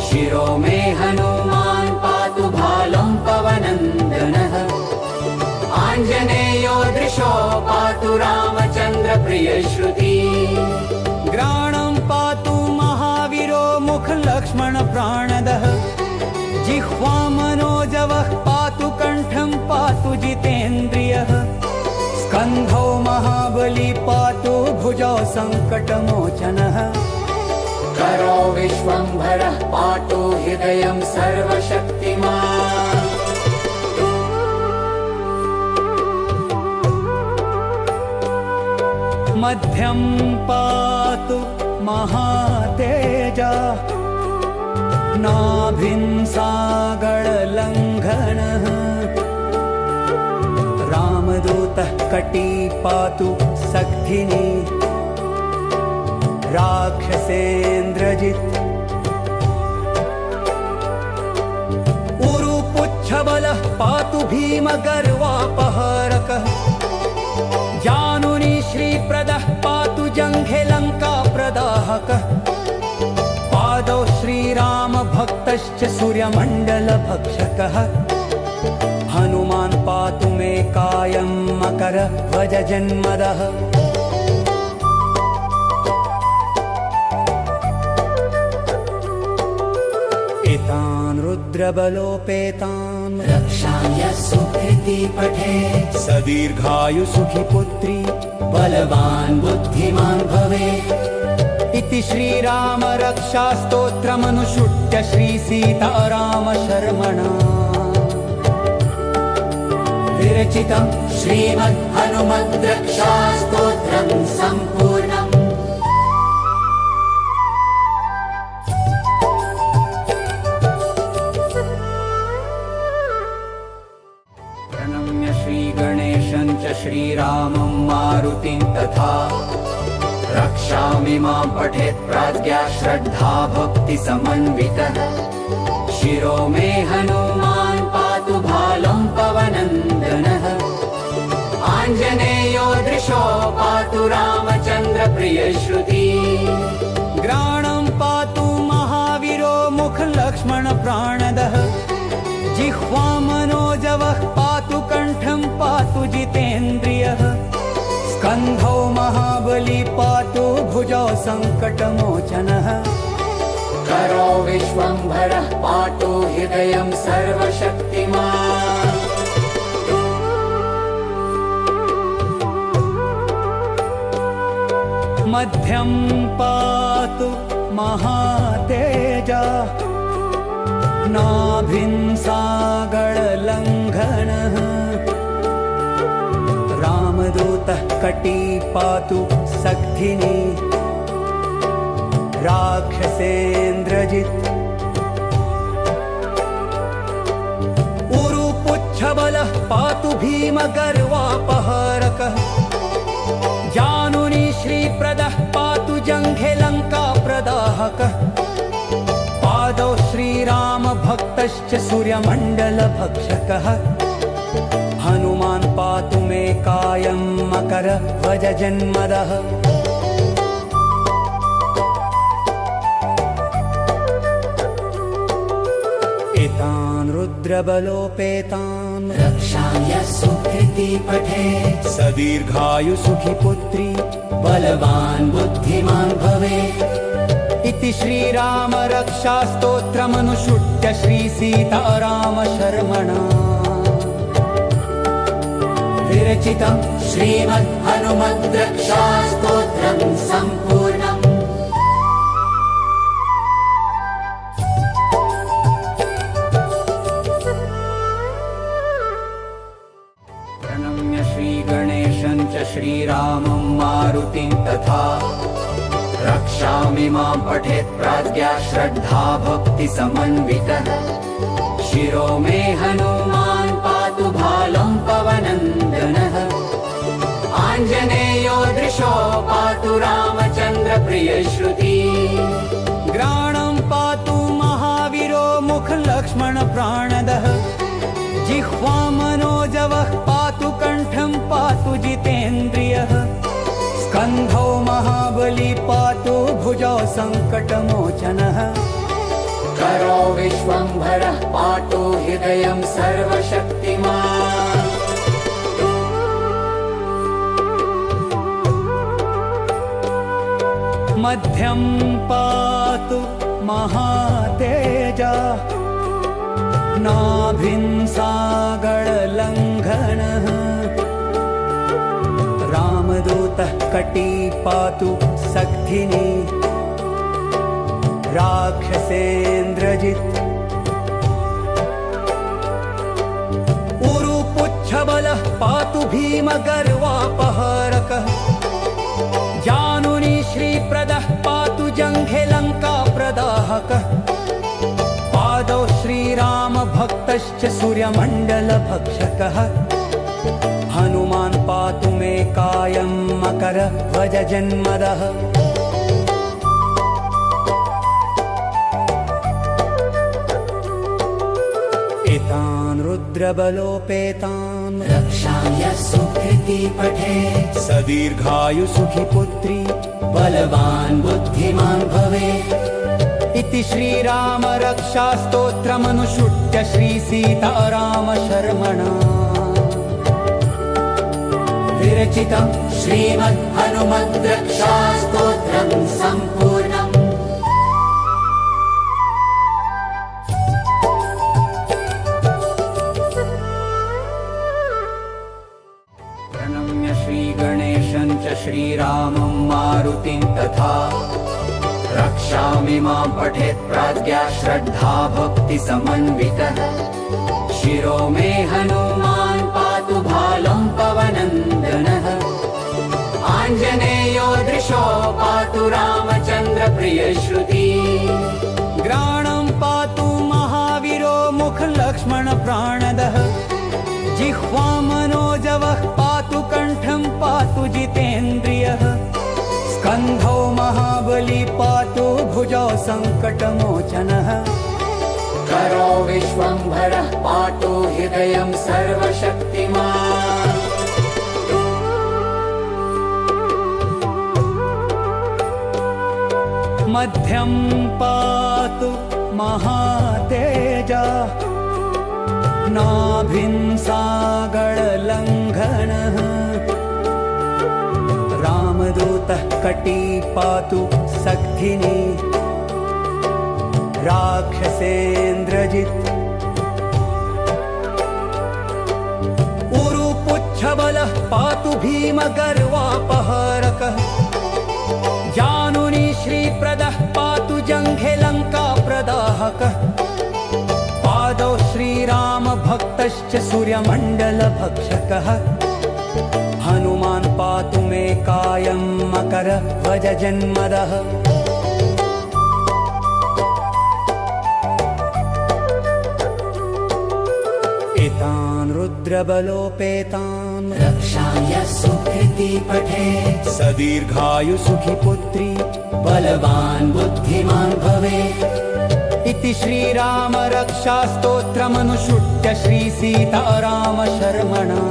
शिरो मे हनुमान् पातु भालं पवनन्दनः आञ्जनेयो दृशो पातु रामचन्द्र प्रियश्रुति ग्राणं पातु महावीरो मुखलक्ष्मण प्राणदः जिह्वा मनोजवः पातु कण्ठं पातु जितेन्द्रियः स्कन्धौ महाबली पातु भुजौ सङ्कटमोचनः करो विश्वम्भरः पातु हृदयं सर्वशक्तिमान् मध्यं पातु महातेजा नाभिं सागरलङ्घनः रामदूतः कटी पातु सख्धिनी राक्षसेन्द्रजित् उरुपुच्छबलः पातु भीमगर्वापहरकः जानुनी श्रीप्रदः पातु जङ्घे लङ्काप्रदाहकः पादौ श्रीरामभक्तश्च सूर्यमण्डलभक्षकः हनुमान् पातु मे कायं मकरध्वजजन्मदः एतान् रुद्रबलोपेतान् रक्षाय सुकृति पठे सदीर्घायु सुखी पुत्री बलवान् बुद्धिमान् भवे इति श्रीराम रक्षा स्तोत्रमनुसृत्य श्री सीताराम शर्मणा विरचितं श्रीमद् हनुमद् रक्षा स्तोत्रं सम्पूर्णम्। प्रणम्य श्रीगणेशं च श्रीरामं मारुतिं तथा रक्षामि मां पठेत् प्राज्ञा श्रद्धा भक्ति समन्वितः शिरो मे हनुमान् पातु भालं पवनन्दनः आञ्जनेयो दृशो पातु रामचन्द्र प्रियश्रुति ग्राणं पातु महावीरो मुखलक्ष्मण प्राणदः जिह्वा मनोजवः पातु कण्ठं पातु जितेन्द्रियः स्कन्धौ महाबली पातु भुजौ सङ्कटमोचनः करो विश्वम्भरः पातु हृदयं सर्वशक्तिमान् मध्यं पातु महातेजा नाभिं सागरलङ्घनः रामदूतः कटी पातु सख्धिनी राक्षसेन्द्रजित् उरुपुच्छबलः पातु भीमगर्वापहरकः जानुनी श्रीप्रदः पातु जङ्घे लङ्काप्रदाहकः पादौ श्रीरामभक्तश्च सूर्यमण्डलभक्षकः हनुमान् पातु मे कायं मकरध्वजजन्मदः एतान् रुद्र रुद्रबलोपेतान् रक्षाम्य सुकृति पठे सदीर्घायु सुखी पुत्री बलवान् बुद्धिमान् भवेत् इति श्रीराम रक्षा स्तोत्रमनुसृत्य श्री सीताराम शर्मणा विरचितं श्रीमद् हनुमद् रक्षा स्तोत्रं सम्पूर्णम्। प्रणम्य श्रीगणेशं च श्रीरामं मारुतिं तथा रक्षामि मां पठेत् प्राज्ञा श्रद्धा भक्ति समन्वितः शिरो मे हनुमान् पातु भालं पवनन्दनः आञ्जनेयो दृशो पातु रामचन्द्र प्रियश्रुति ग्राणं पातु महावीरो मुखलक्ष्मण प्राणदः जिह्वा मनोजवः पातु कण्ठं पातु जितेन्द्रियः स्कन्धौ महाबली पातु भुजौ सङ्कटमोचनः करो विश्वम्भरः पातु हृदयं सर्वशक्तिमान् मध्यं पातु महातेजा नाभिं सागरलङ्घनः रामदूतः कटी पातु सख्धिनी राक्षसेन्द्रजित् उरुपुच्छबलः पातु भीमगर्वापहरकः जानुनी श्रीप्रदः पातु जङ्घे लङ्काप्रदाहकः पादौ श्रीरामभक्तश्च सूर्यमण्डलभक्षकः हनुमान् पातु मे कायं मकरध्वजजन्मदः एतान् रुद्रबलोपेतान् रक्षाम्य सुकृति पठे सदीर्घायु सुखी पुत्री बलवान् बुद्धिमान् भवेत् इति श्रीराम रक्षा स्तोत्रमनुसृत्य श्री सीताराम शर्मणा विरचितं श्रीमद् हनुमद् रक्षा स्तोत्रं सम्पूर्णम्। प्रणम्य श्रीगणेशं च श्रीरामं मारुतिं तथा रक्षामि मां पठेत् प्राज्ञा श्रद्धा भक्ति समन्वितः शिरो मे हनुमान् पातु भालं पवनन्दनः आञ्जनेयो दृशो पातु रामचन्द्र प्रियश्रुति ग्राणं पातु महावीरो मुखलक्ष्मण प्राणदः जिह्वा मनोजवः पातु कण्ठं पातु जितेन्द्रियः स्कन्धौ महाबली पातु भुजौ सङ्कटमोचनः करो विश्वम्भरः पातु हृदयं सर्वशक्तिमान् मध्यं पातु महातेजा नाभिं सागरलङ्घनः रामदूतः कटी पातु सख्धिनी राक्षसेन्द्रजित् उरुपुच्छबलः पातु भीमगर्वापहरकः जानुनी श्रीप्रदः पातु जङ्घे लङ्काप्रदाहकः पादौ श्रीरामभक्तश्च सूर्यमण्डलभक्षकः हनुमान् पातु मे कायं मकरध्वजजन्मदः एतान् रुद्रबलोपेतान् रक्षाम्य सुकृति पठे सदीर्घायु सुखी पुत्री बलवान् बुद्धिमान् भवेत् इति श्रीराम रक्षा स्तोत्रमनुसृत्य श्री सीताराम शर्मणा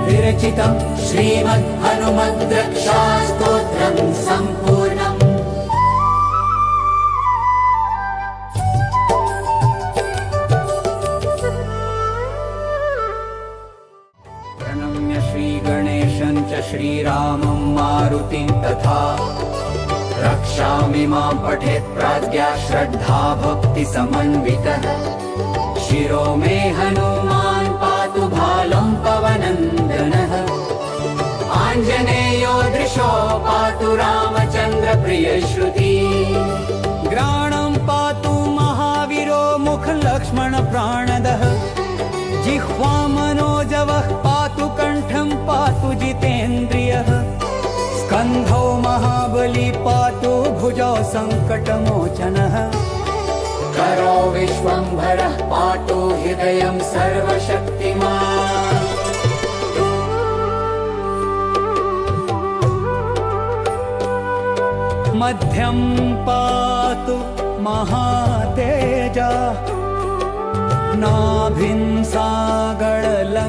विरचितं श्रीमद् हनुमद् रक्षा स्तोत्रं सम्पूर्णम्। मारुतिं तथा रक्षामि मां पठेत् प्राज्ञा श्रद्धा भक्ति समन्वितः शिरो मे हनुमान् पातु भालं पवनन्दनः आञ्जनेयो दृशो पातु रामचन्द्र प्रियश्रुति ग्राणं पातु महावीरो मुख लक्ष्मण प्राणदः जिह्वा मनोजवः पातु कण्ठं पातु जितेन्द्रियः स्कन्धौ महाबली पातु भुजौ सङ्कटमोचनः करो विश्वम्भरः पातु हृदयं सर्वशक्तिमान् मध्यं पातु महातेजा नाभिं सागरलङ्घनः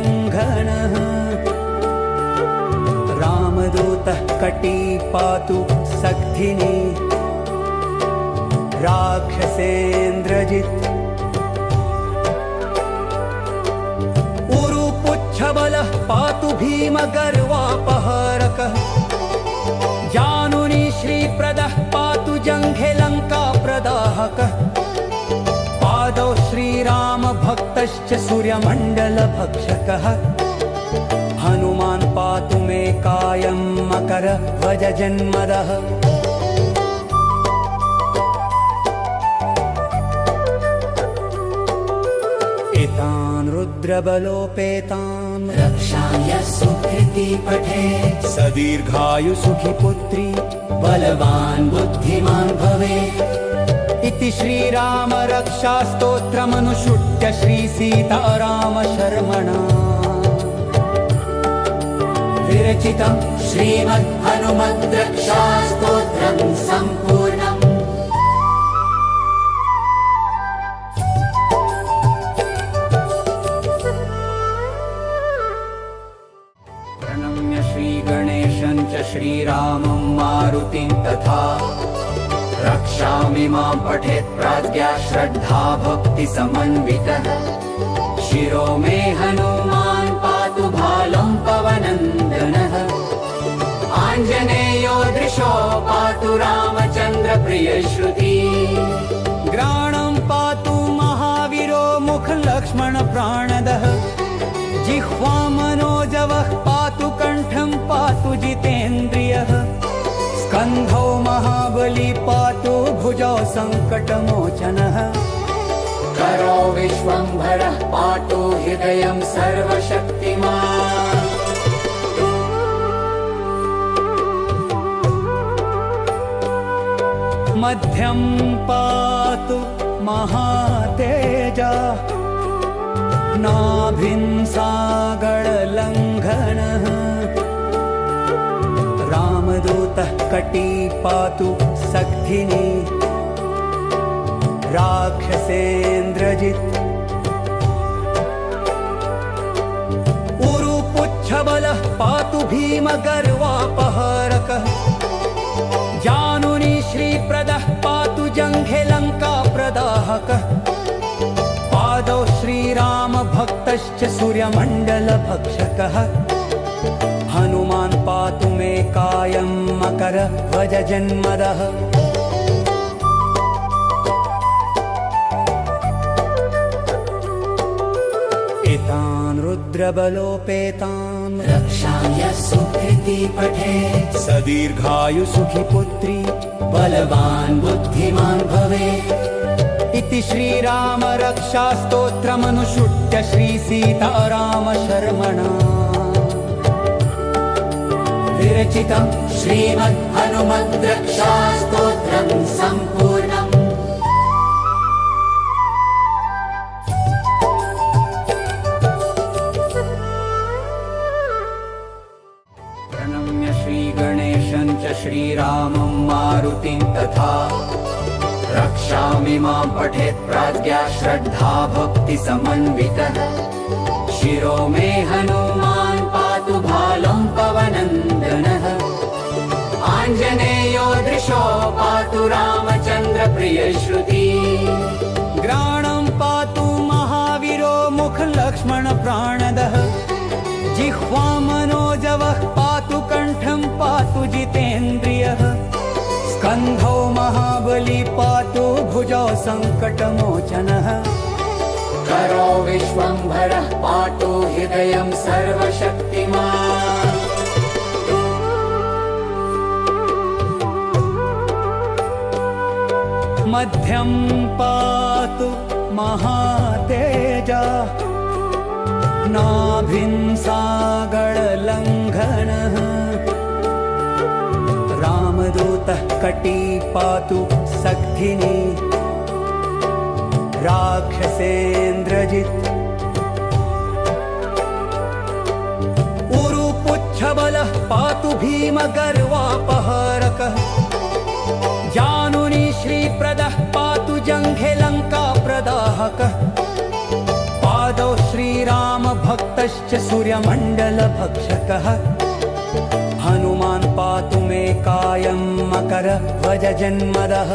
रामदूतः कटी पातु सक्थिनी राक्षसेन्द्रजित् उरुपुच्छबलः पातु भीमगर्वापहरकः जानुनी श्रीप्रदः पातु जङ्घे लङ्काप्रदाहकः पादौ श्रीरामभक्तश्च सूर्यमण्डलभक्षकः हनुमान् पातु मे कायं मकरध्वजजन्मदः एतान् रुद्रबलोपेतान् रक्षाम्यः सुकृती पठेत् स दीर्घायुसुखी पुत्री बलवान् बुद्धिमान् भवेत् इति श्रीराम रक्षास्तोत्रमनुसृत्य श्रीसीतारामशर्मणा विरचितं श्रीमद्हनुमद्रक्षास्तोत्रं सम्पूर्णम् प्रणम्य श्रीगणेशं च श्रीरामं मारुतिं तथा रक्षामि मां पठेत् प्राज्ञा श्रद्धा भक्ति समन्वितः शिरो मे हनुमान् पातु भालं पवनन्दनः आञ्जनेयो दृशो पातु रामचन्द्र प्रियश्रुति ग्राणं पातु महावीरो मुख लक्ष्मण प्राणदः जिह्वा मनोजवः पातु कण्ठं पातु जितेन्द्रियः स्कन्धौ महाबली पातु भुजौ सङ्कटमोचनः करो विश्वम्भरः पातु हृदयं सर्वशक्तिमान् मध्यं पातु महातेजा नाभिं सागरलङ्घनः रामदूतः कटी पातु सक्थिनी राक्षसेन्द्रजित् उरुपुच्छबलः पातु भीमगर्वापहरकः जानुनी श्रीप्रदः पातु जङ्घे लङ्काप्रदाहकः पादौ श्रीरामभक्तश्च सूर्यमण्डलभक्षकः हनुमान् पातु मे कायं मकरध्वजजन्मदः एतान् रुद्रबलोपेतान् रक्षाम्यः सुकृती पठेत् स दीर्घायुसुखी पुत्री बलवान् बुद्धिमान् भवेत् इति श्रीराम रक्षास्तोत्रमनुसृत्य श्रीसीतारामशर्मणा विरचितं श्रीमद्हनुमद्रक्षास्तोत्रं सम्पूर्णम् प्रणम्य श्रीगणेशं च श्रीरामं मारुतिं तथा रक्षामि मां पठेत् प्राज्ञा श्रद्धा भक्ति समन्वितः शिरो मे हनुमान् पातु भालं पवनन्दनः आञ्जनेयो दृशो पातु रामचन्द्र प्रियश्रुति ग्राणं पातु महावीरो मुख लक्ष्मण प्राणदः जिह्वा मनोजवः पातु कण्ठं पातु जिते सङ्कटमोचनः करो विश्वम्भरः पातु हृदयं सर्वशक्तिमान् मध्यं पातु महातेजा नाभिं सागरलङ्घनः रामदूतः कटी पातु सक्थिनी राक्षसेन्द्रजित् उरुपुच्छबलः पातु भीमगर्वापहरकः जानुनी श्रीप्रदः पातु जङ्घे लङ्काप्रदाहकः पादौ श्रीरामभक्तश्च सूर्यमण्डलभक्षकः हनुमान् पातु मे कायं मकरध्वजजन्मदः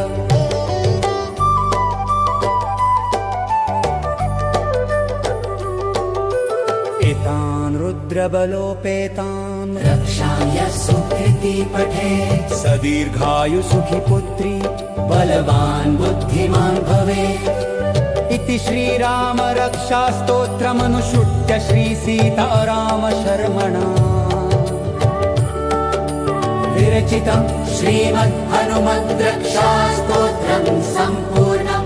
एतान् रुद्रबलोपेतान् रक्षाय सुकृति पठेत् सदीर्घायुसुखी पुत्री बलवान् बुद्धिमान् भवेत् इति श्रीराम रक्षास्तोत्रमनुसृत्य श्रीसीताराम शर्मणा विरचितं श्रीमद् हनुमद्रक्षास्तोत्रं सम्पूर्णम्